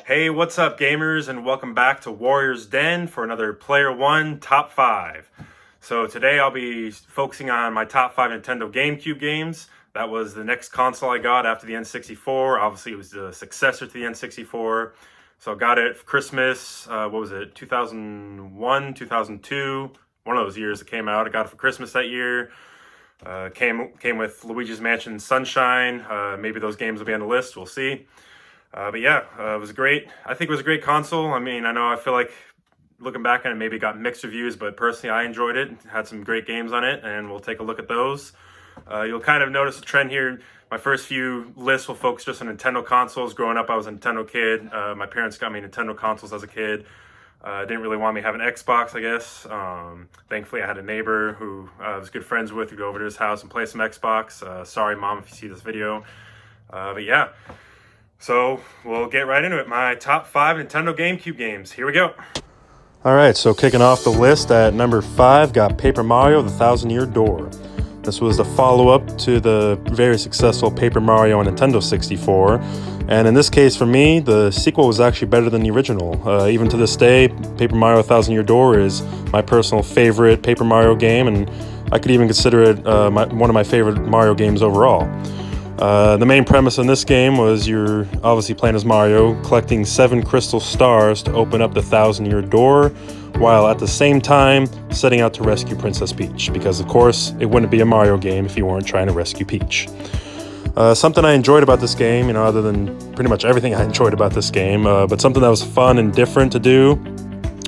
Hey, what's up, gamers, and welcome back to Warrior's Den for another Player One Top 5. So today I'll be focusing on my top 5 Nintendo GameCube games. That was the next console I got after the N64. Obviously, it was the successor to the N64. So I got it for Christmas, 2001, 2002, one of those years it came out. I got it for Christmas that year. Came with Luigi's Mansion Sunshine. Maybe those games will be on the list, we'll see. But yeah, it was great. I think it was a great console. I feel like looking back on it, maybe it got mixed reviews, but personally I enjoyed it. Had some great games on it, and we'll take a look at those. You'll kind of notice a trend here. My first few lists will focus just on Nintendo consoles. Growing up, I was a Nintendo kid. My parents got me Nintendo consoles as a kid. Didn't really want me to have an Xbox, I guess. Thankfully, I had a neighbor who I was good friends with who'd go over to his house and play some Xbox. Sorry, Mom, if you see this video. But yeah. So we'll get right into it. My top 5 Nintendo GameCube games. Here we go. All right, so kicking off the list at number 5, got Paper Mario: The Thousand-Year Door. This was the follow-up to the very successful Paper Mario on Nintendo 64. And in this case, for me, the sequel was actually better than the original. Even to this day, Paper Mario: A Thousand-Year Door is my personal favorite Paper Mario game, and I could even consider it one of my favorite Mario games overall. The main premise in this game was you're obviously playing as Mario, collecting 7 crystal stars to open up the Thousand-Year Door, while at the same time setting out to rescue Princess Peach, because of course it wouldn't be a Mario game if you weren't trying to rescue Peach. Something I enjoyed about this game, other than pretty much everything I enjoyed about this game, but something that was fun and different to do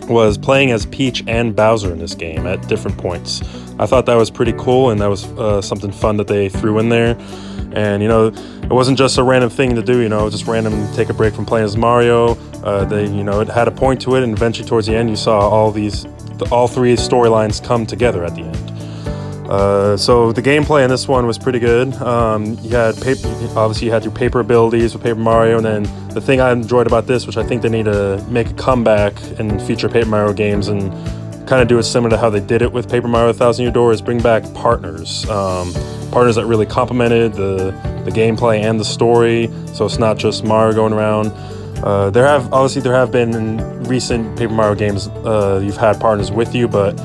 was playing as Peach and Bowser in this game at different points. I thought that was pretty cool, and that was something fun that they threw in there. And, it wasn't just a random thing to do, just random take a break from playing as Mario. It had a point to it, and eventually towards the end you saw all 3 storylines come together at the end. So the gameplay in this one was pretty good. You had your paper abilities with Paper Mario, and then the thing I enjoyed about this, which I think they need to make a comeback and feature Paper Mario games and kind of do it similar to how they did it with Paper Mario: A Thousand-Year Door, is bring back partners. Partners that really complemented the gameplay and the story, so it's not just Mario going around. There have been in recent Paper Mario games, you've had partners with you, but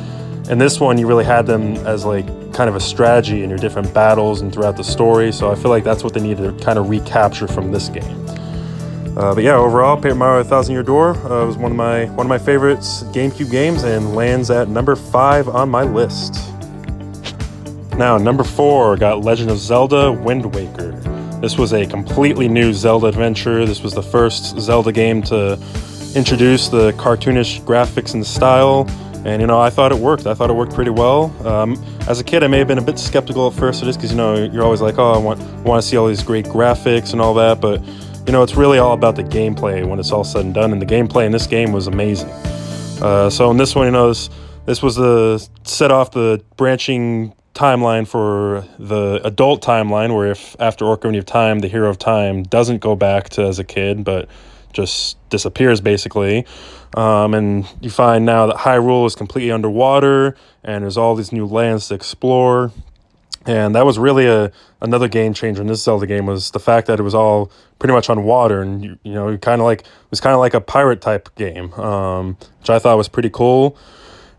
in this one you really had them as like kind of a strategy in your different battles and throughout the story, so I feel like that's what they need to kind of recapture from this game. But yeah, overall, Paper Mario: A Thousand-Year Door was one of my favorites GameCube games, and lands at number 5 on my list. Now, number 4, got Legend of Zelda: Wind Waker. This was a completely new Zelda adventure. This was the first Zelda game to introduce the cartoonish graphics and style, and I thought it worked. I thought it worked pretty well. As a kid, I may have been a bit skeptical at first, just because you're always like, oh, I want to see all these great graphics and all that, but it's really all about the gameplay when it's all said and done, and the gameplay in this game was amazing. So in this one, this was set off the branching timeline for the adult timeline, where if after Ocarina of Time, the hero of time doesn't go back to as a kid, but just disappears basically. And you find now that Hyrule is completely underwater, and there's all these new lands to explore. And that was really another game changer in this Zelda game, was the fact that it was all pretty much on water, and it was kind of like a pirate type game, which I thought was pretty cool.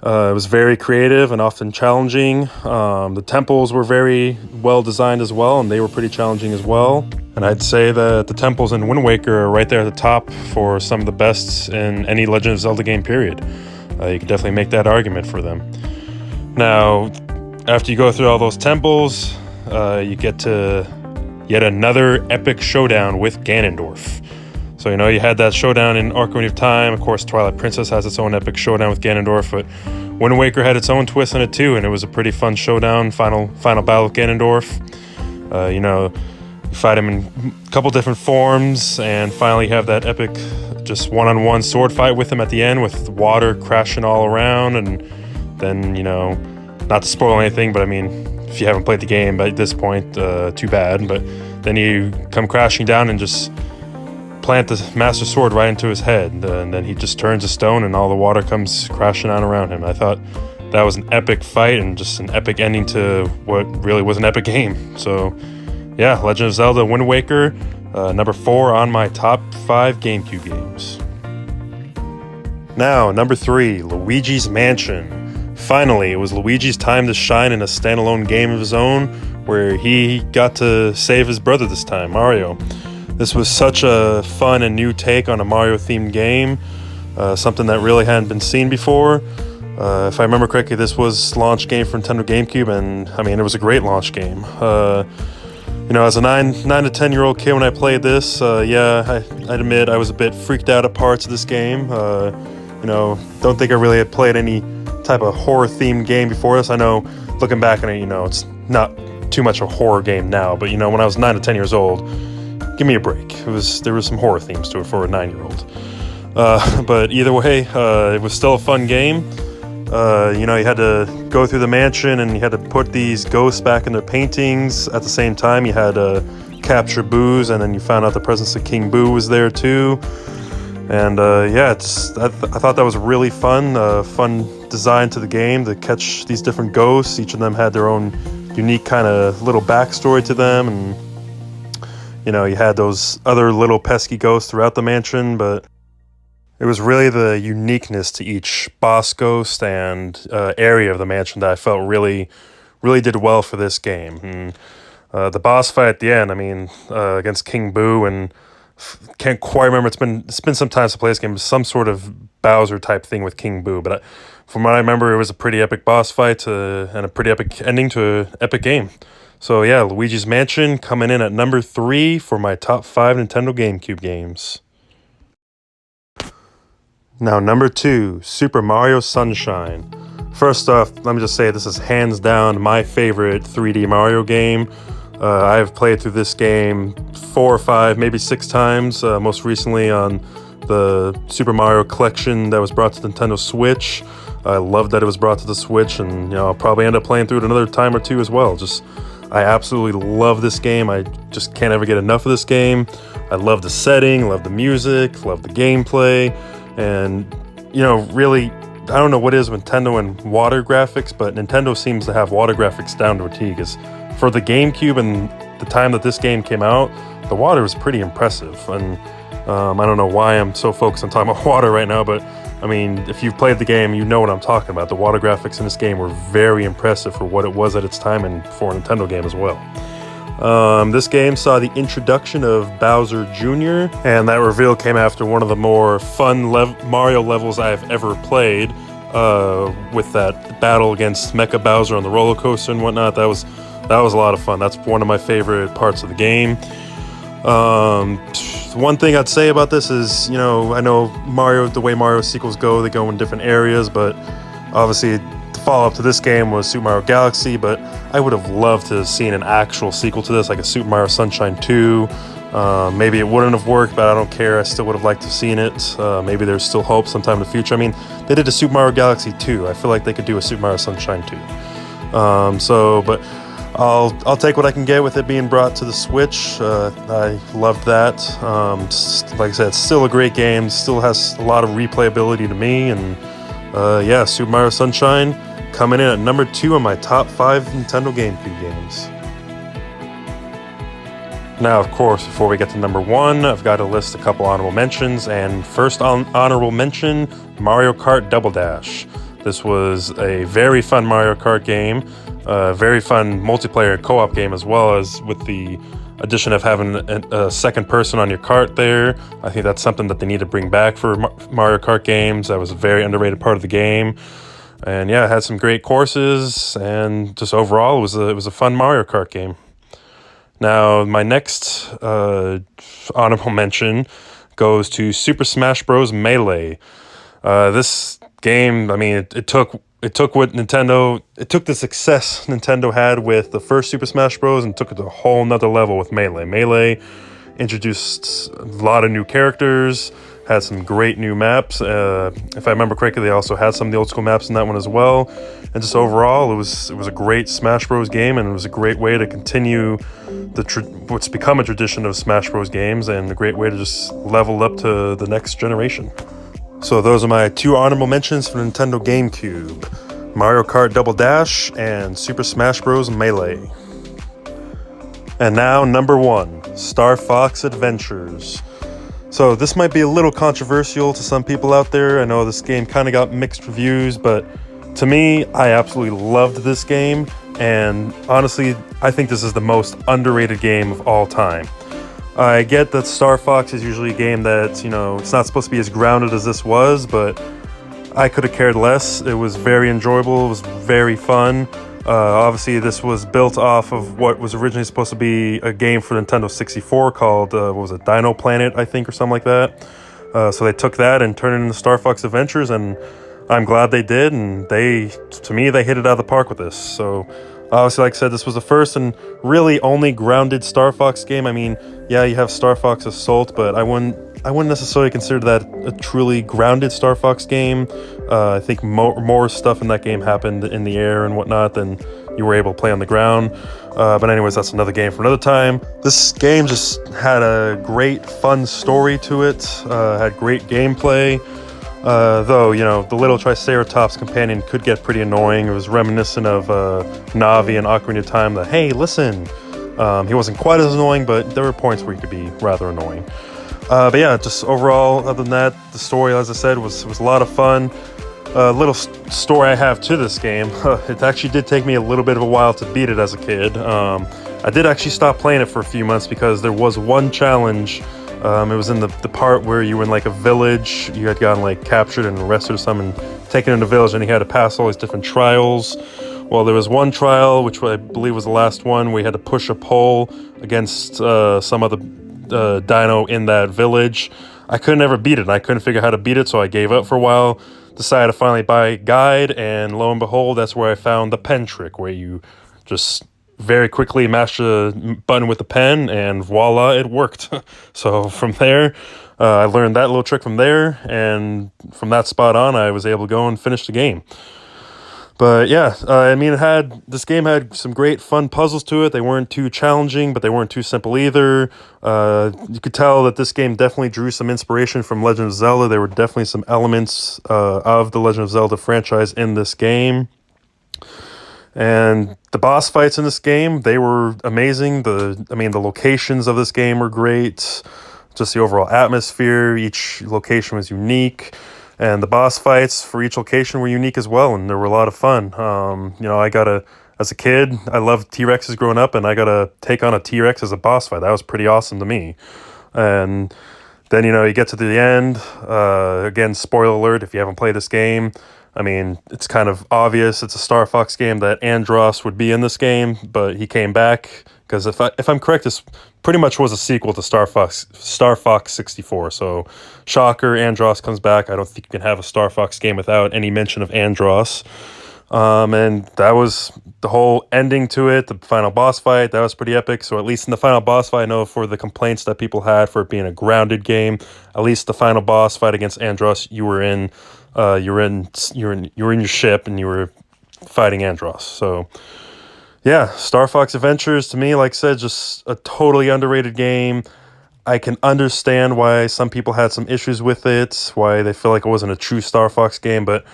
It was very creative and often challenging. The temples were very well designed as well, and they were pretty challenging as well. And I'd say that the temples in Wind Waker are right there at the top for some of the best in any Legend of Zelda game, period. You could definitely make that argument for them. Now, after you go through all those temples, you get to yet another epic showdown with Ganondorf. So, you had that showdown in Ocarina of Time. Of course, Twilight Princess has its own epic showdown with Ganondorf, but Wind Waker had its own twist in it too, and it was a pretty fun showdown, final battle with Ganondorf. You fight him in a couple different forms, and finally have that epic just one-on-one sword fight with him at the end, with water crashing all around, and then, not to spoil anything, but if you haven't played the game by this point, too bad, but then you come crashing down and just plant the Master Sword right into his head, and then he just turns to stone and all the water comes crashing on around him. I thought that was an epic fight and just an epic ending to what really was an epic game. So yeah, Legend of Zelda: Wind Waker, Number 4 on my top 5 GameCube games. Now, number 3, Luigi's Mansion. Finally, it was Luigi's time to shine in a standalone game of his own, where he got to save his brother this time, Mario. This was such a fun and new take on a Mario-themed game, something that really hadn't been seen before. If I remember correctly, this was launch game for Nintendo GameCube, and I mean, it was a great launch game. As a 9 to 10 year old kid when I played this, I'd admit I was a bit freaked out at parts of this game. Don't think I really had played any type of horror-themed game before this. I know, looking back on it, it's not too much of a horror game now, but when I was 9 to 10 years old, give me a break. There was some horror themes to it for a 9-year-old. But either way, it was still a fun game. You had to go through the mansion and you had to put these ghosts back in their paintings. At the same time, you had to capture Boo's, and then you found out the presence of King Boo was there too. And I thought that was really fun. Fun design to the game to catch these different ghosts. Each of them had their own unique kind of little backstory to them, and you had those other little pesky ghosts throughout the mansion, but it was really the uniqueness to each boss ghost and area of the mansion that I felt really did well for this game. And the boss fight at the end, against King Boo, and can't quite remember. It's been some time since I played this game. Some sort of Bowser type thing with King Boo, but from what I remember, it was a pretty epic boss fight and a pretty epic ending to an epic game. So yeah, Luigi's Mansion coming in at number 3 for my top 5 Nintendo GameCube games. Now, number 2, Super Mario Sunshine. First off, let me just say this is hands down my favorite 3D Mario game. I've played through this game 4 or 5, maybe 6 times, most recently on the Super Mario Collection that was brought to Nintendo Switch. I love that it was brought to the Switch, and I'll probably end up playing through it another time or two as well. I absolutely love this game. I just can't ever get enough of this game. I love the setting, love the music, love the gameplay, and really, I don't know what is Nintendo and water graphics, but Nintendo seems to have water graphics down to a T, because for the GameCube and the time that this game came out, the water was pretty impressive. And I don't know why I'm so focused on talking about water right now, but if you've played the game, you know what I'm talking about. The water graphics in this game were very impressive for what it was at its time and for a Nintendo game as well. This game saw the introduction of Bowser Jr., and that reveal came after one of the more fun Mario levels I've ever played, with that battle against Mecha Bowser on the roller coaster and whatnot. That was a lot of fun. That's one of my favorite parts of the game. One thing I'd say about this is, I know the way Mario sequels go, they go in different areas, but obviously the follow-up to this game was Super Mario Galaxy, but I would have loved to have seen an actual sequel to this, like a Super Mario Sunshine 2. Maybe it wouldn't have worked, but I don't care. I still would have liked to have seen it. Maybe there's still hope sometime in the future. They did a Super Mario Galaxy 2. I feel like they could do a Super Mario Sunshine 2. But I'll take what I can get with it being brought to the Switch. I loved that. Like I said, it's still a great game. Still has a lot of replayability to me. And Super Mario Sunshine coming in at number 2 on my top 5 Nintendo GameCube games. Now, of course, before we get to number 1, I've got to list a couple honorable mentions. And first honorable mention, Mario Kart Double Dash. This was a very fun Mario Kart game. Very fun multiplayer co-op game, as well as with the addition of having a second person on your kart there. I think that's something that they need to bring back for Mario Kart games. That was a very underrated part of the game. And it had some great courses, and just overall, it was a fun Mario Kart game. Now, my next honorable mention goes to Super Smash Bros. Melee. This game, it took the success Nintendo had with the first Super Smash Bros. And took it to a whole nother level with Melee. Melee introduced a lot of new characters, had some great new maps. If I remember correctly, they also had some of the old school maps in that one as well. And just overall, it was a great Smash Bros. Game, and it was a great way to continue what's become a tradition of Smash Bros. Games, and a great way to just level up to the next generation. So those are my 2 honorable mentions for Nintendo GameCube: Mario Kart Double Dash and Super Smash Bros. Melee. And now, number 1, Star Fox Adventures. So this might be a little controversial to some people out there. I know this game kind of got mixed reviews, but to me, I absolutely loved this game. And honestly, I think this is the most underrated game of all time. I get that Star Fox is usually a game that, it's not supposed to be as grounded as this was, but I could have cared less. It was very enjoyable. It was very fun. Obviously, this was built off of what was originally supposed to be a game for Nintendo 64 called, Dino Planet, I think, or something like that. So they took that and turned it into Star Fox Adventures, and I'm glad they did, and to me, they hit it out of the park with this. So, obviously, like I said, this was the first and really only grounded Star Fox game. I mean, yeah, you have Star Fox Assault, but I wouldn't necessarily consider that a truly grounded Star Fox game. I think more stuff in that game happened in the air and whatnot than you were able to play on the ground. But anyways, that's another game for another time. This game just had a great, fun story to it. Had great gameplay. Though, the little Triceratops companion could get pretty annoying. It was reminiscent of Navi and Ocarina of Time. Hey, listen. He wasn't quite as annoying, but there were points where he could be rather annoying. But yeah, just overall, other than that, the story, as I said, was a lot of fun. Little story I have to this game. It actually did take me a little bit of a while to beat it as a kid. I did actually stop playing it for a few months because there was one challenge. It was in the part where you were in like a village. You had gotten captured and arrested or something, taken in a village, and you had to pass all these different trials. Well, there was one trial, which I believe was the last one, where you had to push a pole against some other dino in that village. I couldn't ever beat it, and I couldn't figure out how to beat it, so I gave up for a while. Decided to finally buy a guide, and lo and behold, that's where I found the pen trick, where you just very quickly mash the button with the pen, and voila, it worked. So from there, I learned that little trick from there, and from that spot on, I was able to go and finish the game. But yeah, this game had some great fun puzzles to it. They weren't too challenging, but they weren't too simple either. You could tell that this game definitely drew some inspiration from Legend of Zelda. There were definitely some elements of the Legend of Zelda franchise in this game. And the boss fights in this game, they were amazing. The locations of this game were great. Just the overall atmosphere, each location was unique. And the boss fights for each location were unique as well, and they were a lot of fun. As a kid, I loved T-Rexes growing up, and I got to take on a T-Rex as a boss fight. That was pretty awesome to me. And then, you get to the end. Again, spoiler alert, if you haven't played this game, it's kind of obvious. It's a Star Fox game that Andross would be in this game, but he came back. Because if I'm correct, this pretty much was a sequel to Star Fox 64. So, shocker, Andross comes back. I don't think you can have a Star Fox game without any mention of Andross. And that was the whole ending to it, the final boss fight. That was pretty epic. So at least in the final boss fight, I know for the complaints that people had for it being a grounded game, at least the final boss fight against Andross, you were in your ship and you were fighting Andross. So. Yeah, Star Fox Adventures, to me, like I said, just a totally underrated game. I can understand why some people had some issues with it, why they feel like it wasn't a true Star Fox game, but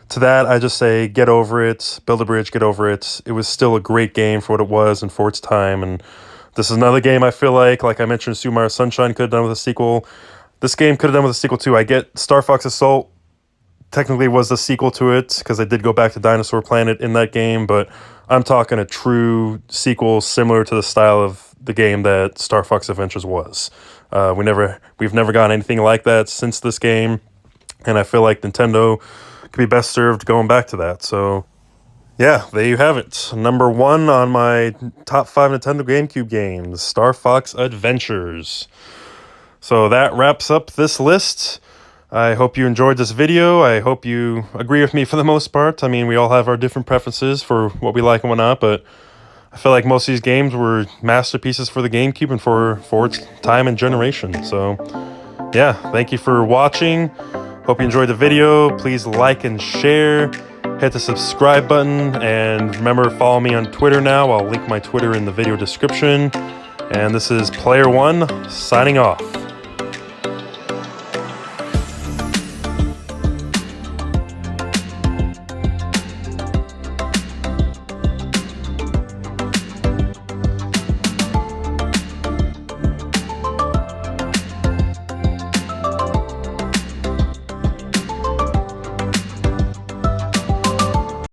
to that, I just say, get over it, build a bridge, get over it. It was still a great game for what it was and for its time, and this is another game I feel like I mentioned, Super Mario Sunshine could have done with a sequel. This game could have done with a sequel too. I get Star Fox Assault technically was the sequel to it, because I did go back to Dinosaur Planet in that game, but I'm talking a true sequel similar to the style of the game that Star Fox Adventures was. We've never gotten anything like that since this game, and I feel like Nintendo could be best served going back to that. So, yeah, there you have it. Number 1 on my top 5 Nintendo GameCube games, Star Fox Adventures. So that wraps up this list. I hope you enjoyed this video. I hope you agree with me for the most part. We all have our different preferences for what we like and whatnot, but I feel like most of these games were masterpieces for the GameCube and for its time and generation. So, yeah, thank you for watching. Hope you enjoyed the video. Please like and share. Hit the subscribe button. And remember, follow me on Twitter now. I'll link my Twitter in the video description. And this is Player One, signing off.